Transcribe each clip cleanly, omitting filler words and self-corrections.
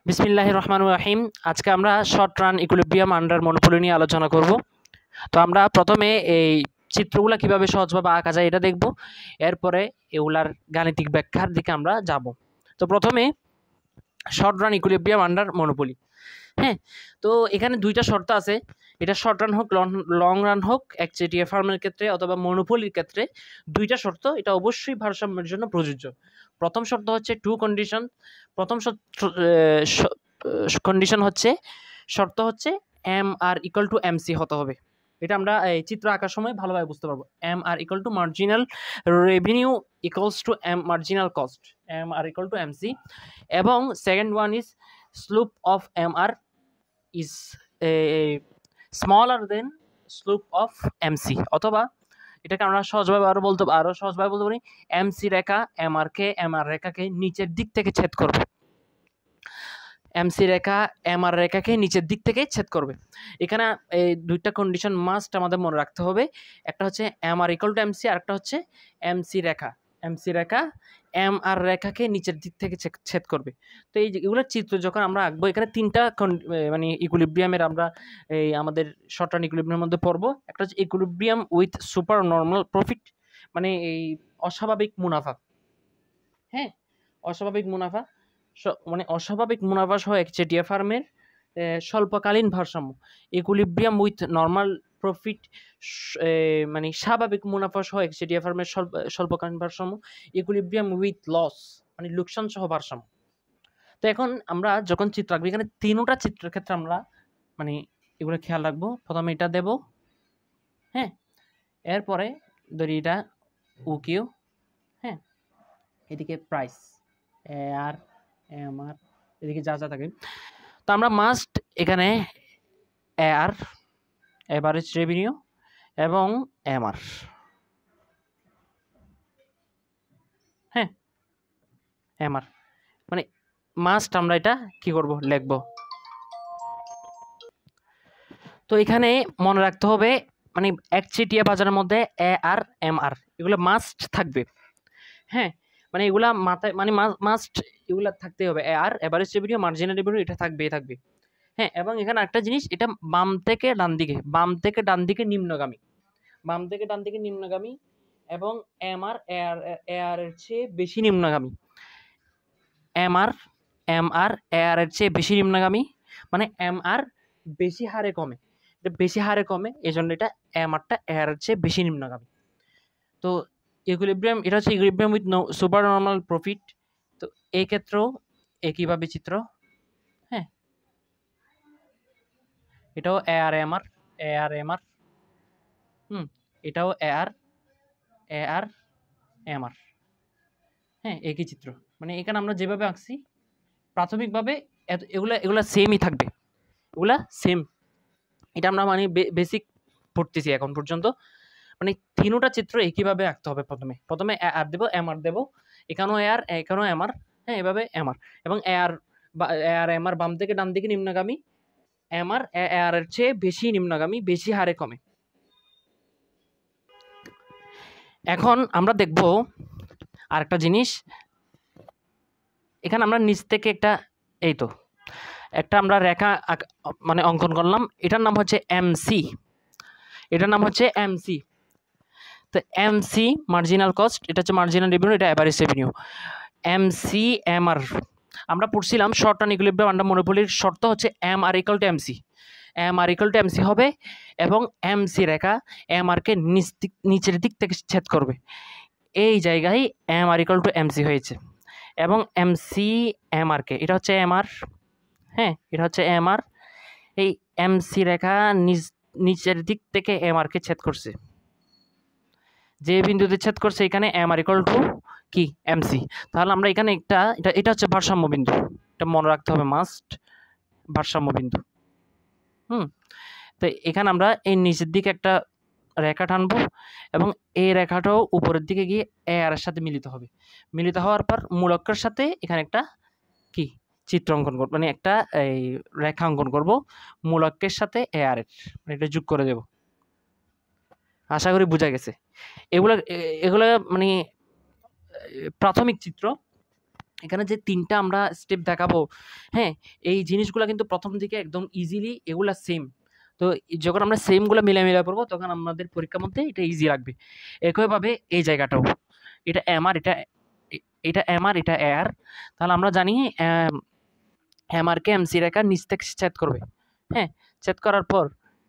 বিসমিল্লাহির রহমানির রহিম। আজকে আমরা short run equilibrium under monopoly নিয়ে আলোচনা করব। তো আমরা প্রথমে এই চিত্রগুলো কিভাবে সহজভাবে আঁকা যায় এটা দেখব। এরপরে এগুলার গাণিতিক ব্যাখ্যার দিকে আমরা যাব। তো প্রথমে short run equilibrium under monopoly. হ্যাঁ, তো এখানে দুইটা শর্ত আছে। এটা শর্ট রান হোক লং রান হোক, একচেটিয়া ফার্মের ক্ষেত্রে অথবা মনোপলির ক্ষেত্রে দুইটা শর্ত এটা অবশ্যই ভারসাম্যের জন্য প্রযোজ্য। প্রথম শর্ত হচ্ছে টু কন্ডিশন। প্রথম কন্ডিশন হচ্ছে শর্ত হচ্ছে M R equal to M C হতে হবে। এটা আমরা এই চিত্র আঁকার সময় ভালোভাবে বুঝতে পারবো। M R equal to marginal revenue equals to M marginal cost, M R equal to M C. এবং second one is slope of M R is smaller than slope of MC, অথবা এটাকে আমরা সহজভাবে বলতে পারি এমসি রেখা MR রেখাকে নিচের দিক থেকে ছেদ করবে। এমসি রেখা এমআর রেখাকে নিচের দিক থেকে ছেদ করবে। এখানে এই দুইটা কন্ডিশন মাস্ট আমাদের মনে রাখতে হবে। একটা হচ্ছে এমআর ইকুয়াল টু এমসি, আর একটা হচ্ছে এমসি রেখা এম আর রেখাকে নিচের দিক থেকে ছেদ করবে। তো এই এগুলোর চিত্র যখন আমরা আঁকবো, এখানে তিনটা মানে ইকুইলিব্রিয়ামের আমরা এই আমাদের শর্ট রান ইকুইলিব্রিয়ামের মধ্যে পড়বো। একটা হচ্ছে equilibrium with super normal profit, মানে এই অস্বাভাবিক মুনাফা। হ্যাঁ, অস্বাভাবিক মুনাফা মানে অস্বাভাবিক মুনাফা সহ একচেটিয়া ফার্মের স্বল্পকালীন ভারসাম্য। ইকুইলিব্রিয়াম উইথ নর্মাল প্রফিট মানে স্বাভাবিক মুনাফা সহ একচেটিয়া ফার্মের স্বল্পকালীন ভারসাম্য। ইকুইলিব্রিয়াম উইথ লস মানে লোকসান সহ ভারসাম্য। তো এখন আমরা যখন চিত্র আঁকবো, এখানে তিনটা চিত্রের ক্ষেত্রে আমরা মানে এগুলো খেয়াল রাখবো। প্রথমে এটা দেব, হ্যাঁ, এরপরে ধরি এটা ও কিউ, হ্যাঁ, এদিকে প্রাইস আর এম আর, এদিকে যা যা থাকে। তো আমরা মাস্ট এখানে আর এভারেজ রেভিনিউ এবং এমআর, হ্যাঁ, এমআর মানে মাস্ট আমরা এটা কি করব, লিখব। তো এখানে মনে রাখতে হবে মানে একচেটিয়া বাজারের মধ্যে এ আর এম আর এগুলো মাস্ট থাকবে। হ্যাঁ, মানে এগুলা মাথায় মানে মাস্ট এগুলা থাকতেই হবে। এ আর এভারেজ রেভিনিউ, মার্জিনাল রেভিনিউ এটা থাকবেই। হ্যাঁ, এবং এখানে একটা জিনিস, এটা বাম থেকে ডান দিকে নিম্নগামী, এবং এমআর এআর এর চেয়ে বেশি নিম্নগামী। এমআর এআর এর চেয়ে বেশি নিম্নগামী, মানে এমআর বেশি হারে কমে, এজন্য এটা এমআরটা এআর এর চেয়ে বেশি নিম্নগামী। তো ইকুইলিব্রিয়াম, এটা হচ্ছে equilibrium with super normal profit. তো এই ক্ষেত্রেও একইভাবে চিত্র, হ্যাঁ, এটাও এআর এমআর, এটাও এআর এমআর, হ্যাঁ, একই চিত্র। মানে এখানে আমরা যেভাবে আঁকছি প্রাথমিকভাবে এগুলা সেমই থাকবে, এগুলা সেম। এটা আমরা মানে বেসিক পড়তেছি এখন পর্যন্ত। মানে তিনটা চিত্র একইভাবে আঁকতে হবে। প্রথমে আর দেবো, এমআর দেবো, এখানেও এআর, এখানেও এমআর, হ্যাঁ, এভাবে এমআর এবং এআর এমআর বাম থেকে ডান দিকে নিম্নগামী, এমআর এআর এর চেয়ে বেশি নিম্নগামী, বেশি হারে কমে। এখন আমরা দেখব আরেকটা জিনিস। এখানে আমরা নিচ থেকে একটা আমরা রেখা মানে অঙ্কন করলাম। এটার নাম হচ্ছে এমসি। তো এমসি মার্জিনাল কস্ট, এটা হচ্ছে মার্জিনাল রেভিনিউ, এটা এভারেজ রেভিনিউ। এমসি এমআর আমরা পড়ছিলাম শর্ট রান ইকুইলিব্রিয়াম আন্ডার মনোপলির শর্ত হচ্ছে M R equal to MC হবে, এবং এমসি রেখা এমআর কে নিচের দিক থেকে ছেদ করবে। এই জায়গায় M R equal to MC হয়েছে, এবং এমসি এমআর কে, এটা হচ্ছে এমআর, হ্যাঁ, এটা হচ্ছে এমআর। এই এমসি রেখা নিচের দিক থেকে এমআর কে ছেদ করছে। যে বিন্দুতে ছেদ করছে এখানে এমআর ইকুয়াল টু কি, এমসি। তাহলে আমরা এখানে এটা হচ্ছে ভারসাম্য বিন্দু, এটা মনে রাখতে হবে মাস্ট, ভারসাম্য বিন্দু। তো এখানে আমরা এই নিচের দিকে একটা রেখা টানবো, এবং এই রেখাটাও উপরের দিকে গিয়ে এ আর এর সাথে মিলিত হওয়ার পর মূল অক্ষের সাথে এখানে একটা কি চিত্র অঙ্কন করবো, মানে একটা এই রেখা অঙ্কন করব মূল অক্ষের সাথে এ আর এর, মানে এটা যোগ করে দেব। আশা করি বোঝা গেছে। এগুলো মানে প্রাথমিক চিত্র। এখানে যে ৩টা আমরা স্টেপ দেখাবো, হ্যাঁ? এই জিনিসগুলা কিন্তু প্রথম দিকে একদম ইজিলি এগুলা সেম। তো যখন আমরা সেমগুলা মিলায় পড়বো তখন আমাদের পরীক্ষার মধ্যে এটা ইজি লাগবে। একইভাবে এই জায়গাটাও। এটা MR এটা MR এটা AR। তাহলে আমরা জানি MR কে MC রেখা নিচ থেকে ছেদ করবে। হ্যাঁ? ছেদ করার পর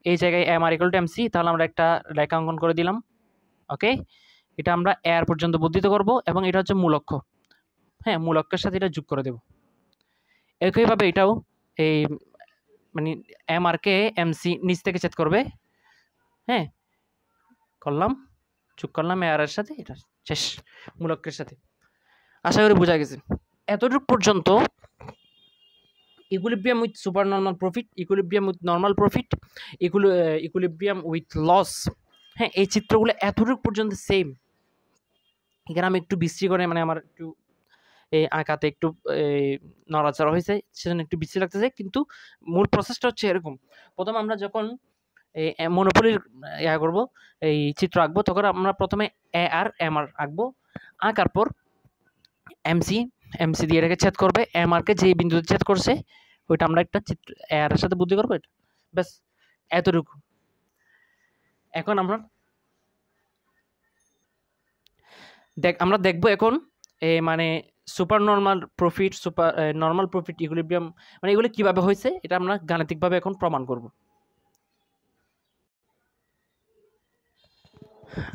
এই জায়গায় MR = MC, তাহলে আমরা একটা রেখা অঙ্কন করে দিলাম। ওকে? এটা আমরা AR পর্যন্ত বর্ধিত করব এবং এটা হচ্ছে মূল অক্ষ। হ্যাঁ? মূল অক্ষের সাথে এটা যোগ করে দেব। একইভাবে এটাও এই মানে MR কে MC নিচ থেকে ছেদ করবে। হ্যাঁ? করলাম, যোগ করলাম AR এর সাথে, এটা শেষ মূল অক্ষের সাথে। আশা করি বোঝা গেছে। এতটুকু পর্যন্ত equilibrium with super normal profit, equilibrium with normal profit, equilibrium with loss, হ্যাঁ? এই চিত্রগুলো এতটুকু পর্যন্ত সেম। এখানে আমি একটু বিশ্রী করে মানে আমার একটু এই আঁকাতে একটু নড়াচড়া হয়েছে, সেজন্য একটু বিশ্রী লাগতেছে, কিন্তু মূল প্রসেসটা হচ্ছে এরকম। প্রথমে আমরা যখন এই মনোপলির করব, এই চিত্র আঁকবো, তখন আমরা প্রথমে AR MR আঁকবো। আঁকার পর MC দিয়ে এটাকে ছেদ করবে। MR কে যে বিন্দুতে ছেদ করছে ওইটা আমরা একটা চিত্র AR এর সাথে বুদ্ধি করবো, এটা ব্যাস এতটুকু। এখন আমরা দেখবো এখন মানে super normal profit, normal profit, equilibrium মানে এগুলো কিভাবে হয়েছে এটা আমরা গাণিতিকভাবে এখন প্রমাণ করব।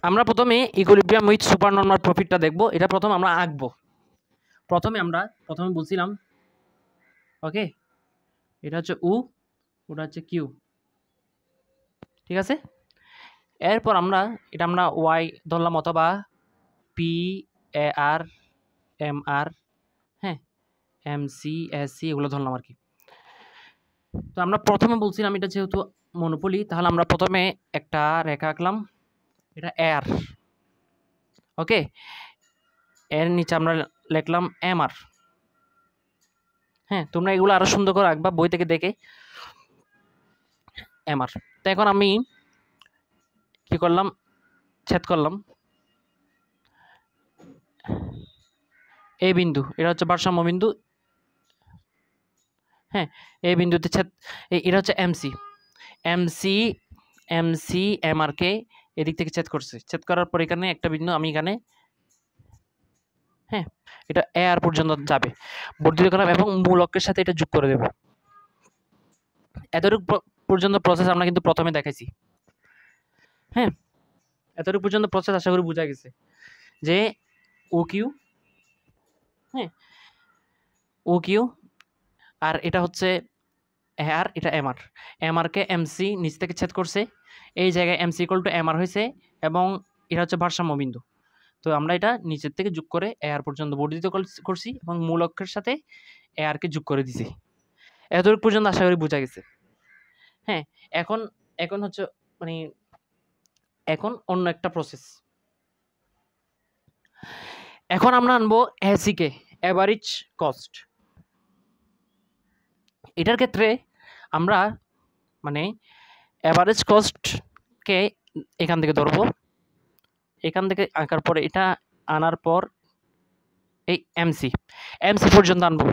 আমরা প্রথমে ইকুইলিব্রিয়াম উইথ সুপার নরমাল প্রফিটটা দেখব। এটা প্রথমে আমরা আঁকবো। প্রথমে বলছিলাম, ওকে, এটা হচ্ছে U, ওটা হচ্ছে Q, ঠিক আছে? এরপর আমরা Y ধরলাম, অথবা PAR MR, হ্যাঁ, MC SC এগুলো ধরলাম আর কি। তো আমরা প্রথমে বলছিলাম এটা যেহেতু মনোপলি, তাহলে আমরা প্রথমে একটা রেখা আঁকলাম, এটা AR, ওকে? এর নিচে আমরা লিখলাম MR। হ্যাঁ, তোমরা এগুলো আরো সুন্দর করে আঁকবা বই থেকে দেখে। MR। তো এখন আমি কি করলাম, ছেদ করলাম এই বিন্দু, এটা হচ্ছে ভারসাম্য বিন্দু। হ্যাঁ, এই বিন্দুতে ছেদ, এটা হচ্ছে MC MR কে এদিক থেকে ছেদ করছে। ছেদ করার পর এখানে একটা বিন্দু আমি এখানে, হ্যাঁ, এটা AR পর্যন্ত যাবে, বর্ধিত করলাম এবং মূল অক্ষের সাথে এটা যোগ করে দেব। এতটুকু পর্যন্ত প্রসেস আমরা কিন্তু প্রথমে দেখাইছি। হ্যাঁ, এতটুকু পর্যন্ত প্রসেস আশা করি বোঝা গেছে যে OQ, হ্যাঁ, OQ, আর এটা হচ্ছে AR, এটা MR কে MC নিচ থেকে ছেদ করছে, এই জায়গায় MC = MR হয়েছে এবং এটা হচ্ছে ভারসাম্য বিন্দু। তো আমরা এটা নিচের থেকে যোগ করে AR পর্যন্ত বর্ধিত করছি এবং মূল অক্ষের সাথে AR কে যোগ করে দিছি। এতটুকু পর্যন্ত আশা করি বোঝা গেছে। হ্যাঁ, এখন হচ্ছে মানে এখন অন্য একটা প্রসেস। এখন আমরা আনবো AC কে, অ্যাভারেজ কস্ট। এটার ক্ষেত্রে আমরা মানে অ্যাভারেজ কস্টকে এখান থেকে ধরবো, এখান থেকে আঁকার পরে এটা আনার পর এই MC পর্যন্ত আনবো।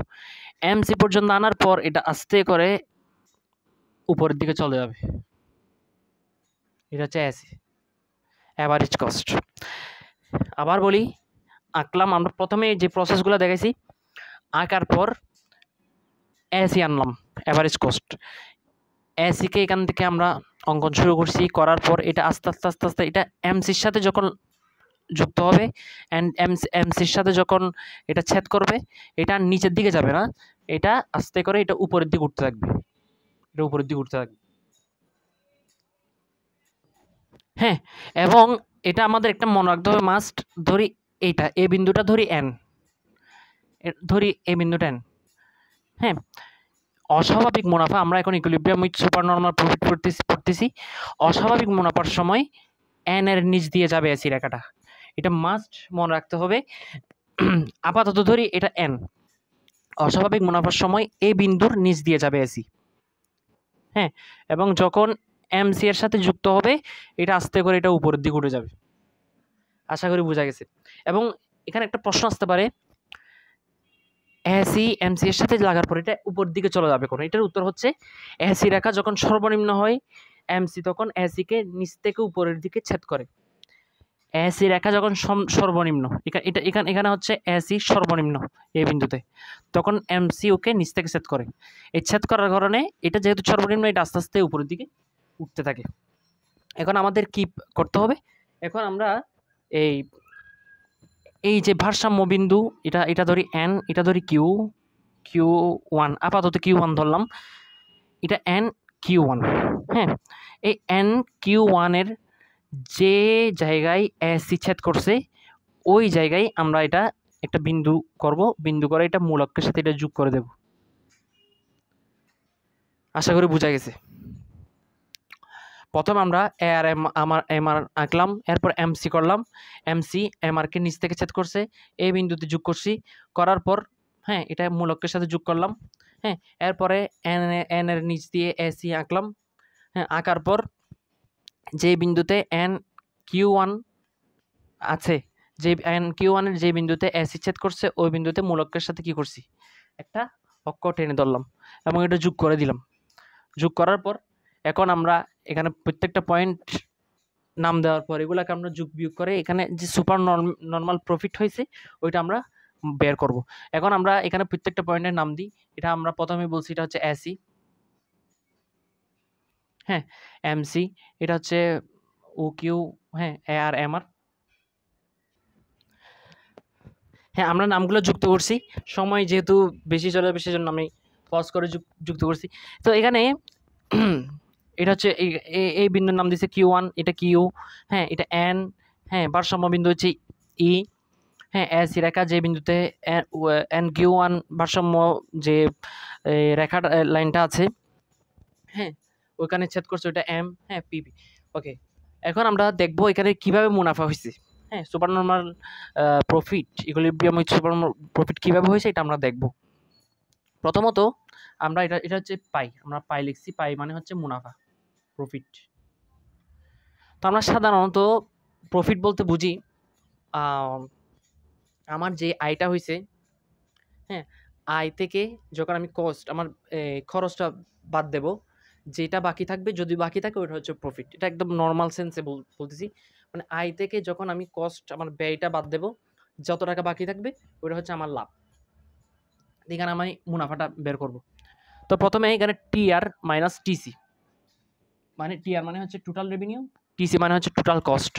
MC পর্যন্ত আনার পর এটা আস্তে করে উপরের দিকে চলে যাবে। এটা হচ্ছে AC, অ্যাভারেজ কস্ট। আবার বলি, আঁকলাম, আমরা প্রথমে যে প্রসেসগুলো দেখাইছি, আঁকার পর AC আনলাম, অ্যাভারেজ কস্ট। AC কে এখান থেকে আমরা অঙ্কন শুরু করছি, করার পর এটা আস্তে আস্তে এটা MCর সাথে যখন যুক্ত হবে অ্যান্ড MCর সাথে যখন এটা ছেদ করবে, এটা নিচের দিকে যাবে না, এটা আস্তে করে এটা উপরের দিকে উঠতে থাকবে, এটা উপরের দিকে উঠতে থাকবে। হ্যাঁ, এবং এটা আমাদের একটা মনে রাখতে হবে মাস্ট। ধরি এইটা, এই বিন্দুটা ধরি N, ধরি এই বিন্দুটা N। হ্যাঁ, অস্বাভাবিক মুনাফা, আমরা এখন equilibrium with super normal profit পড়তেছি। অস্বাভাবিক মুনাফার সময় N এর নিচ দিয়ে যাবে AC রেখাটা, এটা মাস্ট মনে রাখতে হবে। আপাতত ধরি এটা N, অস্বাভাবিক মুনাফার সময় এই বিন্দুর নিচ দিয়ে যাবে AC। হ্যাঁ, এবং যখন MC এর সাথে যুক্ত হবে এটা আস্তে করে এটা উপরের দিকে উঠে যাবে। আশা করি বোঝা গেছে। এবং এখানে একটা প্রশ্ন আসতে পারে, এসি এমসি এর সাথে লাগার পর এটা উপর দিকে চলে যাবে কোন? এটার উত্তর হচ্ছে এসি রেখা যখন সর্বনিম্ন হয় এমসি তখন এসিকে নিচ থেকে উপরের দিকে ছেদ করে। এসি রেখা যখন সর্বনিম্ন এখানে হচ্ছে এসি সর্বনিম্ন এই বিন্দুতে, তখন এমসি ওকে নিচ থেকে ছেদ করে। এই ছেদ করার কারণে এটা যেহেতু সর্বনিম্ন এটা আস্তে আস্তে উপরের দিকে উঠতে থাকে। এখন আমাদের কি করতে হবে? এখন আমরা এই যে ভারসাম্য বিন্দু এটা ধরি এন, এটা ধরি কিউ1, আপাতত কিউ1 ধরলাম, এটা এন কিউ1। হ্যাঁ, এই এন কিউ1 যে জায়গায় এসি ছেদ করছে ওই জায়গায় আমরা এটা একটা বিন্দু করব, বিন্দু করে এটা মূল অক্ষের সাথে এটা যোগ করে দেব। আশা করি বোঝা গেছে। প্রথম আমরা এ আর এম আর আঁকলাম, এরপর এমসি করলাম, এমসি এম আর কে নিচ থেকে ছেদ করছে এই বিন্দুতে যোগ করছি, করার পর হ্যাঁ এটা মূল অক্ষের সাথে যোগ করলাম। হ্যাঁ, এরপরে এন এর নিচ দিয়ে এসি আঁকলাম। হ্যাঁ, আঁকার পর যে বিন্দুতে এন কিউ1 আছে, যে এন কিউ1 এর যে বিন্দুতে এসি ছেদ করছে ওই বিন্দুতে মূল অক্ষের সাথে কি করছি, একটা অক্ষ টেনে ধরলাম এবং এটা যোগ করে দিলাম। যোগ করার পর এখন আমরা এখানে প্রত্যেকটা পয়েন্ট নাম দেওয়ার পর এগুলাকে আমরা যোগ বিয়োগ করে এখানে যে সুপার নর্মাল প্রফিট হয়েছে ওইটা আমরা বের করব। এখন আমরা এখানে প্রত্যেকটা পয়েন্টের নাম দিই। এটা আমরা প্রথমে বলছি এটা হচ্ছে এসি, হ্যাঁ এমসি, এটা হচ্ছে ও কিউ, হ্যাঁ এ আর এম আর। হ্যাঁ, আমরা নামগুলো যুক্ত করছি, সময় যেহেতু বেশি চলে যাবে সেজন্য আমি পজ করে যুক্ত করছি। তো এখানে এটা হচ্ছে এই বিন্দুর নাম দিয়েছে কিউ1, এটা কিউ, হ্যাঁ এটা এন, হ্যাঁ ভারসাম্য বিন্দু হচ্ছে ই, হ্যাঁ এসি রেখা যে বিন্দুতে এন কিউ1 ভারসাম্য যে রেখা লাইনটা আছে, হ্যাঁ ওইখানে ছেদ করছে ওটা এম, হ্যাঁ পিবি। ওকে, এখন আমরা দেখবো এখানে কিভাবে মুনাফা হয়েছে। হ্যাঁ, super normal profit, equilibrium with super profit কীভাবে হয়েছে এটা আমরা দেখব। প্রথমত আমরা এটা হচ্ছে পাই, আমরা পাই লিখছি, পাই মানে হচ্ছে মুনাফা, প্রফিট। তো আমরা সাধারণত প্রফিট বলতে বুঝি আমার যে আয়টা হয়েছে, হ্যাঁ আয় থেকে যখন আমি কস্ট আমার খরচটা বাদ দেব, যেটা বাকি থাকবে যদি বাকি থাকে ওটা হচ্ছে প্রফিট। এটা একদম নর্মাল সেন্সে বলতেছি, মানে আয় থেকে যখন আমি কস্ট আমার ব্যয়টা বাদ দেব যত টাকা বাকি থাকবে ওটা হচ্ছে আমার লাভ, এখানে আমি মুনাফাটা বের করব। তো প্রথমে এখানে টিআর মাইনাস টিসি, মানে টিআর মানে হচ্ছে টোটাল রেভিনিউ, টিসি মানে হচ্ছে টোটাল কস্ট।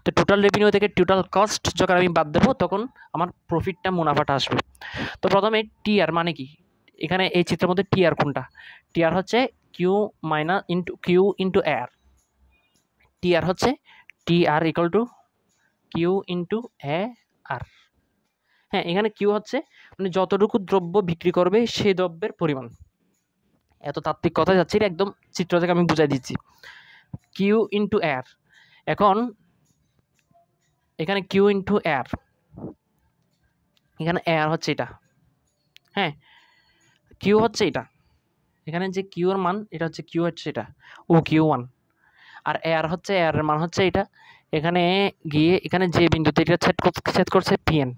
তো টোটাল রেভিনিউ থেকে টোটাল কস্ট যখন আমি বাদ দেবো তখন আমার প্রফিটটা মুনাফাটা আসবে। তো প্রথমে টিআর মানে কি, এখানে এই চিত্রের মধ্যে টিআর কোনটা, টিআর হচ্ছে Q minus into Q into এর, টিআর হচ্ছে TR equal to Q into A R. হ্যাঁ, এখানে কিউ হচ্ছে মানে যতটুকু দ্রব্য বিক্রি করবে সেই দ্রব্যের পরিমাণ। এত তাত্ত্বিক কথা যাচ্ছি না, একদম চিত্র থেকে আমি বুঝাই দিচ্ছি। কিউ ইন্টু এর, এখন এখানে কিউ ইন্টু এর, এখানে এর হচ্ছে এটা, হ্যাঁ কিউ হচ্ছে এটা, এখানে যে কিউ এর মান এটা হচ্ছে কিউ হচ্ছে এটা ও কিউ1, আর এর হচ্ছে এর মান হচ্ছে এটা, এখানে গিয়ে এখানে যে বিন্দুতে এটা ছেদ করছে পিএন।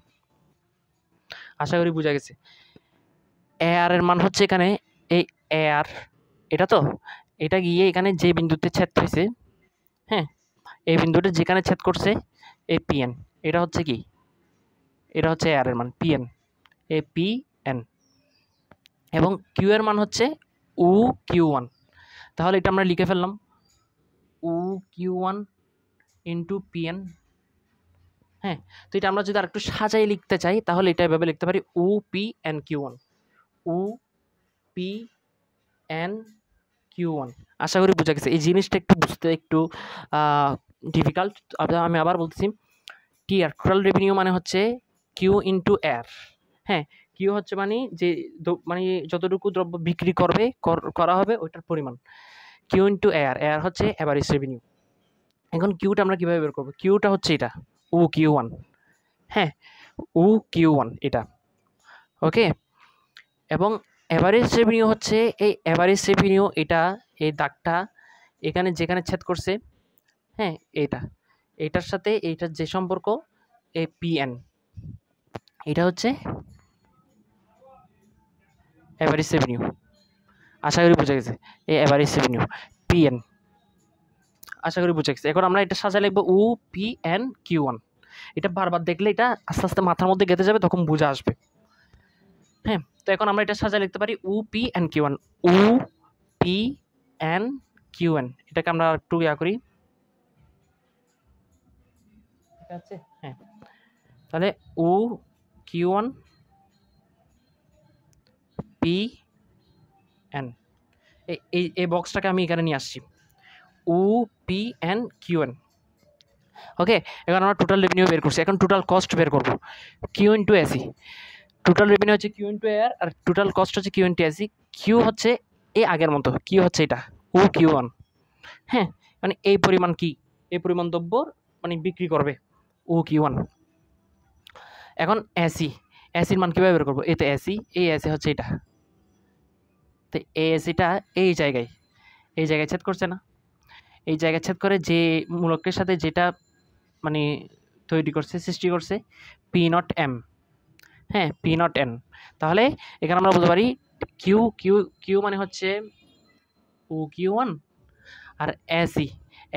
আশা করি বোঝা গেছে। এর এর মান হচ্ছে এখানে এই এর, এটা তো এটা গিয়ে এখানে যে বিন্দুতে ছেদ হয়েছে, হ্যাঁ এই বিন্দুটা যেখানে ছেদ করছে এই পিএন, এটা হচ্ছে কি, এটা হচ্ছে এর এর মান পিএন, এ পি এন, এবং কিউ এর মান হচ্ছে ও কিউ1। তাহলে এটা আমরা লিখে ফেললাম ও কিউ1 ইন্টু পিএন। হ্যাঁ, তো এটা আমরা যদি আরেকটু সাজাই লিখতে চাই তাহলে এটা এভাবে লিখতে পারি O P N Q one, O P N Q one. আশা করি বোঝা গেছে। এই জিনিসটা একটু বুঝতে একটু ডিফিকাল্ট, আমি আবার বলতেছি। টিআর টোটাল রেভিনিউ মানে হচ্ছে কিউ ইন্টু এর, হ্যাঁ কিউ হচ্ছে মানে যে মানে যতটুকু দ্রব্য বিক্রি করা হবে ওইটার পরিমাণ, কিউ ইন্টু এর, এর হচ্ছে অ্যাভারেজ রেভিনিউ। এখন কিউটা আমরা কীভাবে বের করবো, কিউটা হচ্ছে এটা ও কিউ1, হ্যাঁ ও কিউ1 এটা, ওকে। এবং অ্যাভারেজ রেভিনিউ হচ্ছে এই অ্যাভারেজ রেভিনিউ, এটা এই দাগটা এখানে যেখানে ছেদ করছে, হ্যাঁ এটার সাথে এইটার যে সম্পর্ক এ পিএন, এটা হচ্ছে অ্যাভারেজ রেভিনিউ, আশা করি বোঝা গেছে। এই অ্যাভারেজ রেভিনিউ পিএন, আশা করি বুঝে গেছে। এখন আমরা এটা সাজায় লিখবো O P N Q one. এটা বারবার দেখলে এটা আস্তে আস্তে মাথার মধ্যে গেঁথে যাবে, তখন বুঝে আসবে। হ্যাঁ, তো এখন আমরা এটা সাজায় লিখতে পারি O P N Q one, O P N Q N. এটাকে আমরা একটু ইয়া করি, ঠিক আছে? হ্যাঁ, তাহলে O Q one P N, এই বক্সটাকে আমি এখানে নিয়ে আসছি, O P N Q N. Okay, এখন আমরা টোটাল রেভিনিউ বের করছি, এখন টোটাল কস্ট বের করবো, Q into AC. Total revenue হচ্ছে কিউ ইন্টু এআর, আর টোটাল কস্ট হচ্ছে কিউ ইন্টু এসি। কিউ হচ্ছে এই আগের মতো, কিউ হচ্ছে এটা ও কিউ ওয়ান। হ্যাঁ, মানে এই পরিমাণ কি, এই পরিমাণ দ্রব্য মানে বিক্রি করবে ও কিউ ওয়ান। এখন এসি, এসির মান কীভাবে বের করবো? এই তো এসি, এই এসি হচ্ছে এটা, তো এই এসিটা এই জায়গায় ছেদ করছে না? এই জায়গায় ছেদ করে যে মূলকের সাথে যেটা মানে তৈরি করছে, সৃষ্টি করছে, পি নট এম। হ্যাঁ, পি নট এন। তাহলে এখানে আমরা বলতে পারি কিউ কিউ কিউ মানে হচ্ছে ও কিউ ওয়ান, আর এসি,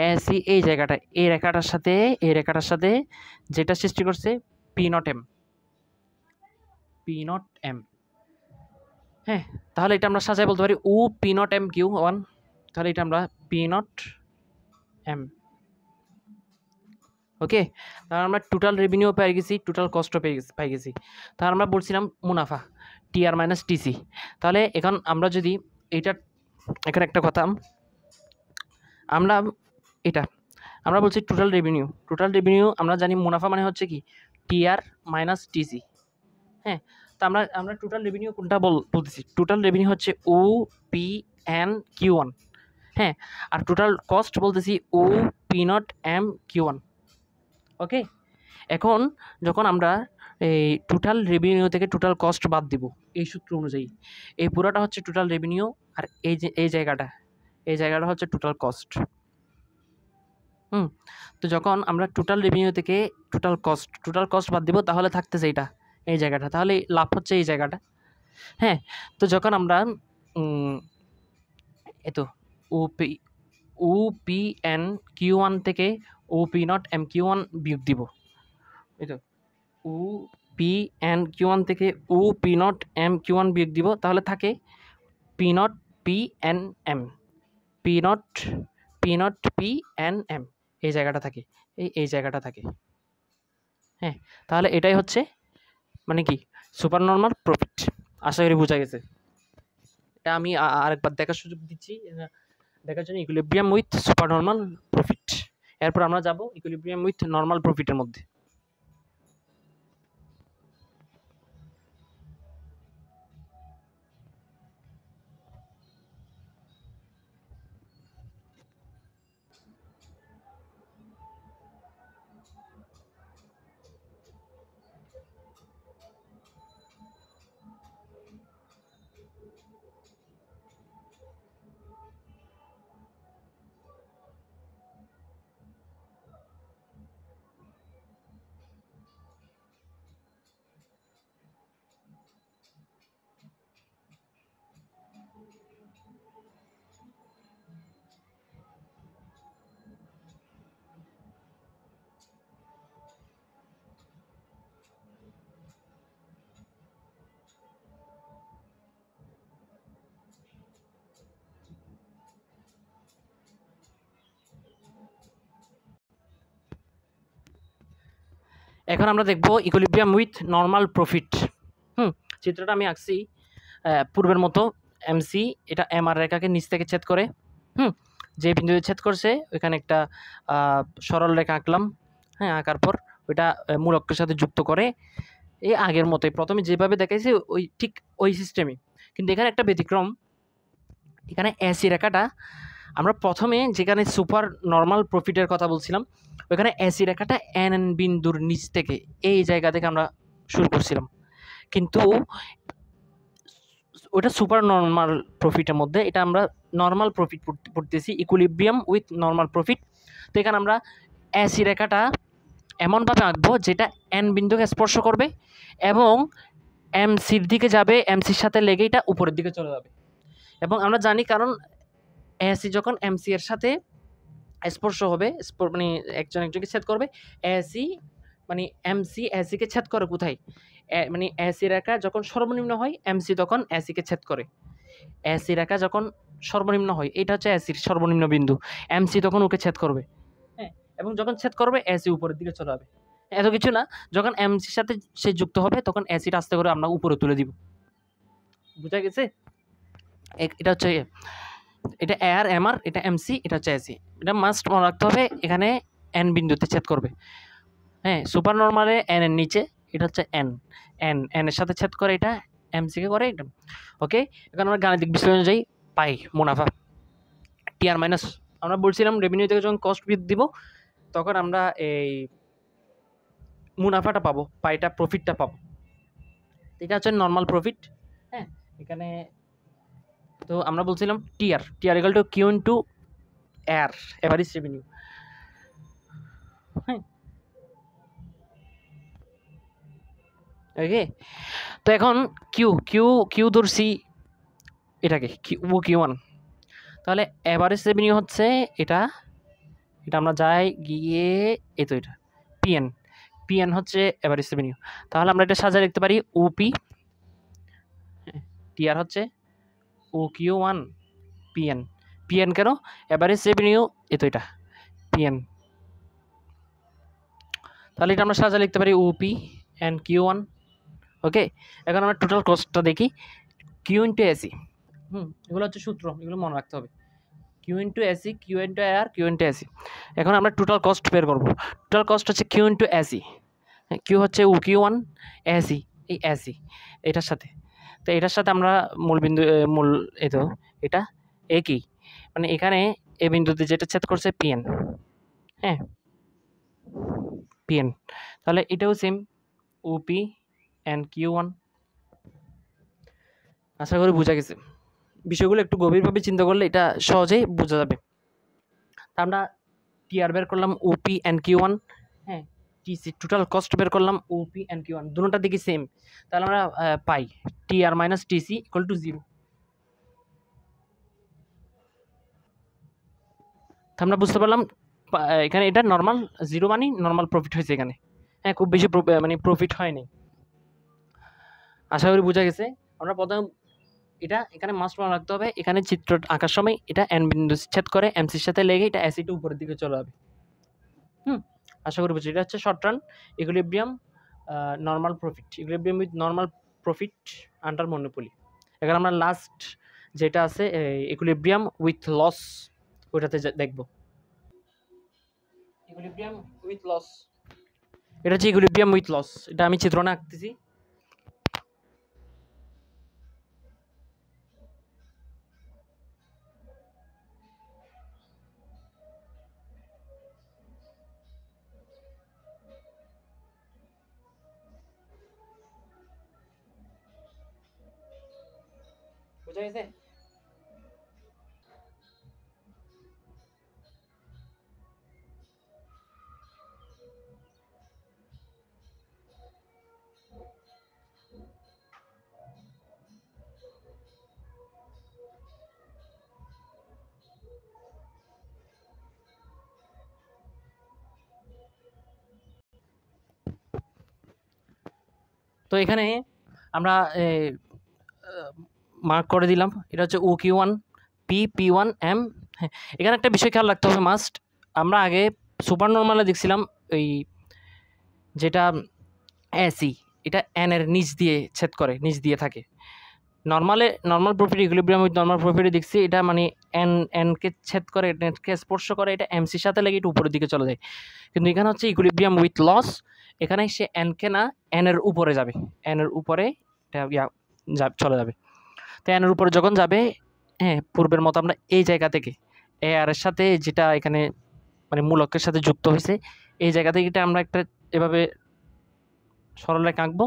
এসি এই জায়গাটা, এই রেখাটার সাথে যেটা সৃষ্টি করছে P not M, P not M. হ্যাঁ, তাহলে এটা আমরা সাজায় বলতে পারি O P not M Q one. তাহলে এটা আমরা পি নট এম। ওকে, তাহলে আমরা টোটাল রেভিনিউ পেয়ে গেছি, টোটাল কস্টও পাই গেছি। তাহলে আমরা বলছিলাম মুনাফা টি আর মাইনাস টিসি। তাহলে এখন আমরা যদি এইটা, এখানে একটা কথা, আমরা এটা আমরা বলছি টোটাল রেভিনিউ আমরা জানি মুনাফা মানে হচ্ছে কি টি আর মাইনাস টিসি। হ্যাঁ, তো আমরা টোটাল রেভিনিউ কোনটা বলতেছি? টোটাল রেভিনিউ হচ্ছে O P N Q one. হ্যাঁ, আর টোটাল কস্ট বলতেছি O P not M Q one. Okay, এখন যখন আমরা এই টোটাল রেভিনিউ থেকে টোটাল কস্ট বাদ দিব এই সূত্র অনুযায়ী, এই পুরোটা হচ্ছে টোটাল রেভিনিউ, আর এই জায়গাটা হচ্ছে টোটাল কস্ট। তো যখন আমরা টোটাল রেভিনিউ থেকে টোটাল কস্ট বাদ দিব, তাহলে থাকতেছে এইটা, এই জায়গাটা, তাহলে লাভ হচ্ছে এই জায়গাটা। হ্যাঁ, তো যখন আমরা এতো O P N Q one থেকে O P not M Q one বিয়োগ দিব, এই তো O P N Q one থেকে O P not M Q one বিয়োগ দিব, তাহলে থাকে P not P N M, P not P N M, এই জায়গাটা থাকে, এই জায়গাটা থাকে। হ্যাঁ, তাহলে এটাই হচ্ছে মানে কি সুপার নর্মাল প্রফিট। আশা করি বোঝা গেছে। এটা আমি আরেকবার দেখার সুযোগ দিচ্ছি, দেখার জন্য equilibrium with super normal profit. এরপর আমরা যাব ইকুইলিব্রিয়াম উইথ নর্মাল প্রফিটের মধ্যে। এখন আমরা দেখব ইকুইলিব্রিয়াম উইথ নর্মাল প্রফিট। চিত্রটা আমি আঁকছি পূর্বের মতো, এমসি এটা এমআর রেখাকে নিচ থেকে ছেদ করে, যে বিন্দুতে ছেদ করছে ওইখানে একটা সরল রেখা আঁকলাম। হ্যাঁ, আঁকার পর ওইটা মূল অক্ষের সাথে যুক্ত করে এই আগের মতোই প্রথমে যেভাবে দেখাইছে ওই ঠিক ওই সিস্টেমে, কিন্তু এখানে একটা ব্যতিক্রম। এখানে এসি রেখাটা আমরা প্রথমে যেখানে সুপার নর্মাল প্রফিটের কথা বলছিলাম, ওইখানে এসি রেখাটা এন এন বিন্দুর নিচ থেকে এই জায়গা থেকে আমরা শুরু করছিলাম, কিন্তু ওটা সুপার নর্মাল প্রফিটের মধ্যে, এটা আমরা নর্মাল প্রফিট পড়তেছি, ইকুইলিব্রিয়াম উইথ নর্মাল প্রফিট। তো এখানে আমরা এসি রেখাটা এমনভাবে আঁকবো যেটা এন বিন্দুকে স্পর্শ করবে এবং এমসির দিকে যাবে, এমসির সাথে লেগে এটা উপরের দিকে চলে যাবে। এবং আমরা জানি কারণ এসি যখন এমসি এর সাথে স্পর্শ হবে, মানে একজন একজনকে ছেদ করবে, এসি মানে এমসি এসিকে ছেদ করে কোথায়, মানে এসি রেখা যখন সর্বনিম্ন হয় এমসি তখন এসিকে ছেদ করে। এসি রেখা যখন সর্বনিম্ন হয়, এটা হচ্ছে এসির সর্বনিম্ন বিন্দু, এমসি তখন ওকে ছেদ করবে। হ্যাঁ, এবং যখন ছেদ করবে এসি উপরের দিকে চলে যাবে। এত কিছু না, যখন এমসির সাথে সে যুক্ত হবে তখন এসিটা আস্তে করে আমরা উপরে তুলে দিব। বুঝা গেছে? এটা হচ্ছে এটা এআর এমআর, এটা এমসি, এটা হচ্ছে এসি। এটা মাস্ট মনে রাখতে হবে, এখানে এন বিন্দুতে ছেদ করবে। হ্যাঁ, সুপার নর্মালে এন এর নিচে, এটা হচ্ছে এন এন এন এর সাথে ছেদ করে, এটা এমসিকে করে এটা। ওকে, এখন আমরা গাণিতিক বিশ্লেষণে যাই। পাই মুনাফা টিআর মাইনাস, আমরা বলছিলাম রেভিনিউ থেকে যখন কস্ট দিব তখন আমরা এই মুনাফাটা পাবো, পাইটা প্রফিটটা পাবো। এটা হচ্ছে নর্মাল প্রফিট। হ্যাঁ, এখানে তো আমরা বলছিলাম TR equal to Q into R average revenue. হ্যাঁ, ওকে, তো এখন কিউ কিউ কিউ ধরছি এটাকে কিউ1, তাহলে এভারেজ রেভিনিউ হচ্ছে এটা, এটা আমরা যাই গিয়ে এই তো এটা পিএন হচ্ছে এভারেজ রেভিনিউ। তাহলে আমরা এটা সাজায় লিখতে পারি ওপি, টিআর হচ্ছে ও কিউ1 পিএন কেন, এভারেজ রেভিনিউ এই তো এটা পিএন। তাহলে এটা আমরা সাজায় লিখতে পারি ওপি এন্ড কিউ1। ওকে, এখন আমরা টোটাল কস্টটা দেখি, কিউ ইন্টু এসি। এগুলো হচ্ছে সূত্র, এগুলো মনে রাখতে হবে, Q into AC, Q into R, Q into AC. এখন আমরা টোটাল কস্ট বের করবো। টোটাল কস্ট হচ্ছে কিউ ইন্টু এসি, কিউ হচ্ছে ও কিউ1, এসি এই এসি এটার সাথে, তো এটার সাথে আমরা মূল এই তো এটা একই, মানে এখানে এ বিন্দুতে যেটা ছেদ করছে পিএন। হ্যাঁ, পিএন, তাহলে এটাও সেম ওপি এন্ড কিউ1। আশা করি বোঝা গেছে। বিষয়গুলো একটু গভীরভাবে চিন্তা করলে এটা সহজেই বোঝা যাবে। তা আমরা টিআর বের করলাম ওপি এন্ড কিউ1, হ্যাঁ, টিসি টোটাল কস্ট বের করলাম ওপি এন্ড কিউ1, দুটোটার দিকে সেম। তাহলে আমরা পাই TR minus TC equal to 0। আমরা বুঝতে পারলাম এখানে এটা নর্মাল 0 মানে নর্মাল প্রফিট হয়েছে এখানে। হ্যাঁ, খুব বেশি মানে প্রফিট হয়নি। আশা করি বোঝা গেছে। আমরা প্রথম এটা এখানে মাস্ট মনে রাখতে হবে, এখানে চিত্র আঁকার সময় এটা এন বিন্দু ছেদ করে এমসির সাথে লেগে এটা এসিটা উপরের দিকে চলে যাবে। আশা করি বুঝছি। এটা হচ্ছে short run equilibrium normal profit, equilibrium with normal profit under monopoly. এখানে আমরা লাস্ট যেটা আছে ইকুইলিব্রিয়াম উইথ লস, ওইটাতে দেখব। ইকুইলিব্রিয়াম উইথ লস, এটা হচ্ছে ইকুইলিব্রিয়াম উইথ লস। এটা আমি চিত্রণে আঁকতেছি। বুঝা গেছে? তো এখানে আমরা মার্ক করে দিলাম, এটা হচ্ছে ও কিউ1 পি1 এম। হ্যাঁ, এখানে একটা বিষয় খেয়াল রাখতে হবে মাস্ট, আমরা আগে সুপার নর্মালে দেখছিলাম ওই যেটা এসি, এটা এন এর নিচ দিয়ে ছেদ করে, নিচ দিয়ে থাকে। Normal profit equilibrium with normal প্রফিটে দেখছি এটা মানে এনকে ছেদ করে, এনকে স্পর্শ করে, এটা এমসির সাথে লেগে এটা উপরের দিকে চলে যায়। কিন্তু এখানে হচ্ছে ইকুইলিব্রিয়াম উইথ লস, এখানে সে এনকে না এনের উপরে যাবে, এনের উপরে চলে যাবে। তো এনের উপরে যখন যাবে, হ্যাঁ, পূর্বের মতো আমরা এই জায়গা থেকে এ আর এর সাথে যেটা এখানে মানে মূলকের সাথে যুক্ত হয়েছে, এই জায়গা থেকে এটা আমরা একটা এভাবে সরলরেখা আঁকবো,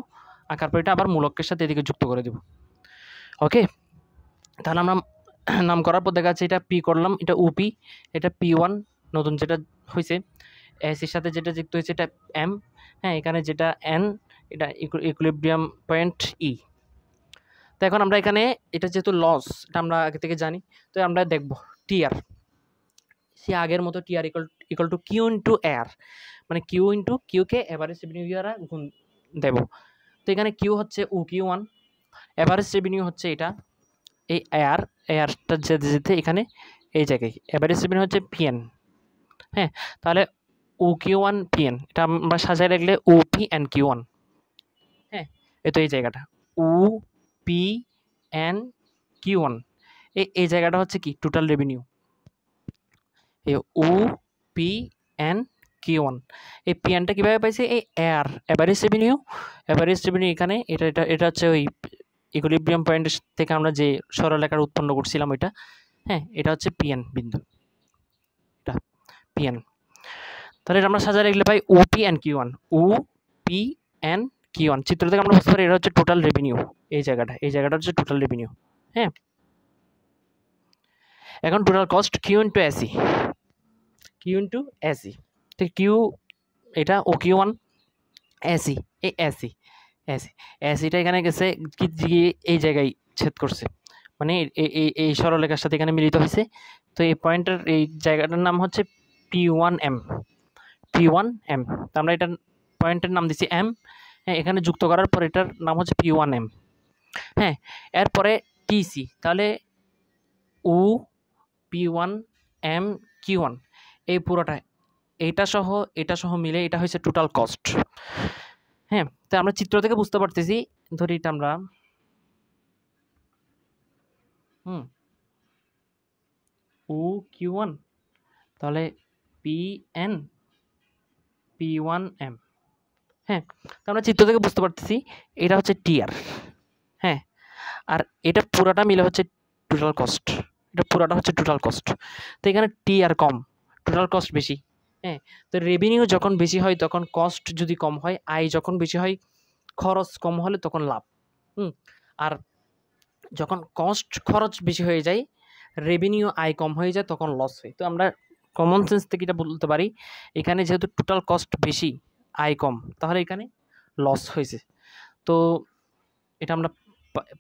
আঁকার পর এটা আবার মূলকের সাথে এদিকে যুক্ত করে দেব। ওকে, তাহলে আমরা নাম করার পর দেখা যাচ্ছে এটা পি করলাম, এটা ওপি, এটা পি1 নতুন যেটা হয়েছে, এসির সাথে যেটা যুক্ত হয়েছে এটা এম। হ্যাঁ, এখানে যেটা এন, এটা ইকুইলিব্রিয়াম পয়েন্ট ই। তো এখন আমরা এখানে এটা যেহেতু লস, এটা আমরা আগে থেকে জানি, তো আমরা দেখব টিআর, সে আগের মতো TR equal to Q into AR, মানে কিউ ইন্টু কিউকে এভারেজ রেভিনিউ দ্বারা গুণ দেব। তো এখানে কিউ হচ্ছে O Q one, average revenue হচ্ছে এটা, এই এয়ারটা যেতে যেতে এখানে এই জায়গায় এভারেজ রেভিনিউ হচ্ছে পিএন। হ্যাঁ, তাহলে ও কিউ ওয়ান পিএন, এটা আমরা সাজায় রাখলে O P N Q one. হ্যাঁ, এই তো এই জায়গাটা O P N Q one, এই জায়গাটা হচ্ছে কি টোটাল রেভিনিউ, এই O P N Q one. এই পিএনটা কীভাবে পাইছে, এই এভারেজ রেভিনিউ এখানে এটা এটা এটা হচ্ছে ওই ইকুইলিব্রিয়াম পয়েন্ট থেকে আমরা যে সরলরেখা উৎপন্ন করছিলাম ওইটা। হ্যাঁ, এটা হচ্ছে পিএন বিন্দু, এটা পিএন। তাহলে এটা আমরা সাজায় রাখলে পাই O P N Q one, O P N Q one. চিত্র থেকে আমরা বুঝতে পারি এটা হচ্ছে টোটাল রেভিনিউ, এই জায়গাটা হচ্ছে টোটাল রেভিনিউ। হ্যাঁ, এখন total cost Q into AC, Q into AC, তো কিউ এটা ও কিউ ওয়ান, এসি এই এসিটা এখানে গেছে কি এই জায়গায় ছেদ করছে, মানে এই সরলরেখার সাথে এখানে মিলিত হয়েছে। তো এই পয়েন্টের এই জায়গাটার নাম হচ্ছে P1M। তো আমরা এটার পয়েন্টের নাম দিচ্ছি এম। হ্যাঁ, এখানে যুক্ত করার পর এটার নাম হচ্ছে P1M। হ্যাঁ, এরপরে টিসি, তাহলে ও P1M Q1, এই পুরোটা এটা সহ মিলে এটা হচ্ছে টোটাল কস্ট। হ্যাঁ, তো আমরা চিত্র থেকে বুঝতে পারতেছি, ধরি এটা আমরা ও Q1, তাহলে P1M। হ্যাঁ, তো আমরা চিত্র থেকে বুঝতে পারতেছি এটা হচ্ছে টিআর। হ্যাঁ, আর এটা পুরোটা মিলে হচ্ছে টোটাল কস্ট, এটা পুরোটা হচ্ছে টোটাল কস্ট। তো এখানে টিআর কম, টোটাল কস্ট বেশি। হ্যাঁ, তো রেভিনিউ যখন বেশি হয় তখন কস্ট যদি কম হয়, আয় যখন বেশি হয় খরচ কম হলে তখন লাভ। আর যখন খরচ বেশি হয়ে যায়, রেভিনিউ আয় কম হয়ে যায়, তখন লস হয়। তো আমরা কমন সেন্স থেকে এটা বলতে পারি, এখানে যেহেতু টোটাল কস্ট বেশি আয় কম, তাহলে এখানে লস হয়েছে। তো এটা আমরা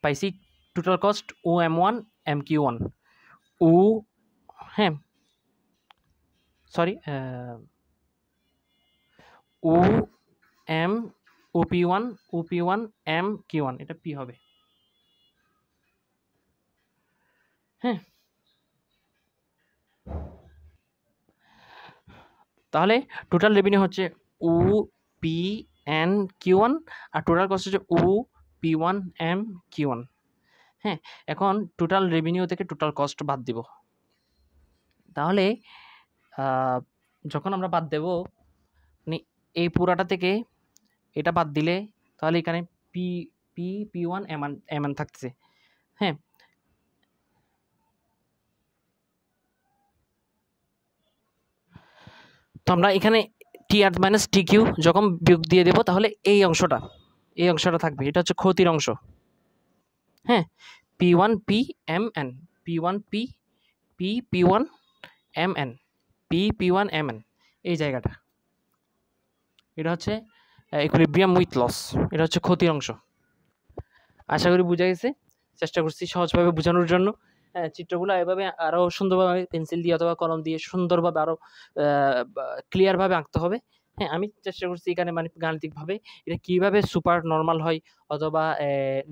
পাইছি টোটাল কস্ট ও M1 MQ1 ও, হ্যাঁ সরি, ও এম OP1 MQ1, এটা পি হবে। হ্যাঁ, তাহলে টোটাল রেভিনিউ হচ্ছে ও পি এন Q1 আর টোটাল কস্ট হচ্ছে ও P1 MQ1। হ্যাঁ, এখন টোটাল রেভিনিউ থেকে টোটাল কস্ট বাদ দিব। তাহলে যখন আমরা বাদ দেব, মানে এই পুরাটা থেকে এটা বাদ দিলে, তাহলে এখানে P1 এমন থাকছে। হ্যাঁ, তো আমরা এখানে টিআর মাইনাস টিকিউ যখন বিয়োগ দিয়ে দেবো, তাহলে এই অংশটা থাকবে, এটা হচ্ছে ক্ষতির অংশ। হ্যাঁ, P1 PMN, P1 P1 MN, P1 MN, এই জায়গাটা, এটা হচ্ছে ইকুইলিব্রিয়াম উইথ লস, এটা হচ্ছে ক্ষতির অংশ। আশা করি বোঝা গেছে, চেষ্টা করছি সহজভাবে বোঝানোর জন্য। চিত্রগুলো এভাবে আরও সুন্দরভাবে পেন্সিল দিয়ে অথবা কলম দিয়ে সুন্দরভাবে আরও ক্লিয়ারভাবে আঁকতে হবে। হ্যাঁ, আমি চেষ্টা করছি এখানে মানে গাণিতিকভাবে এটা কীভাবে সুপার নর্মাল হয়, অথবা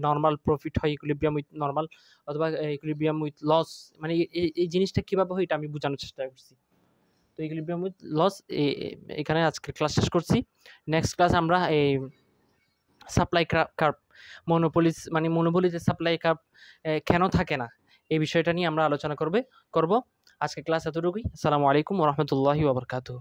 নর্মাল প্রফিট হয় ইকুইলিব্রিয়াম উইথ নর্মাল, অথবা ইকুইলিব্রিয়াম উইথ লস, মানে এই জিনিসটা কীভাবে হয় এটা আমি বোঝানোর চেষ্টা করছি। তো ইকুইলিব্রিয়াম উইথ লস এখানে আজকের ক্লাস শেষ করছি। নেক্সট ক্লাস আমরা এই সাপ্লাই কার্ভ, মনোপলিতে সাপ্লাই কার্ভ কেন থাকে না, এই বিষয়টা নিয়ে আমরা আলোচনা করব। আজকে ক্লাস এতটুকুই। আসসালামু আলাইকুম ওয়া রাহমাতুল্লাহি ওয়া বারাকাতুহু।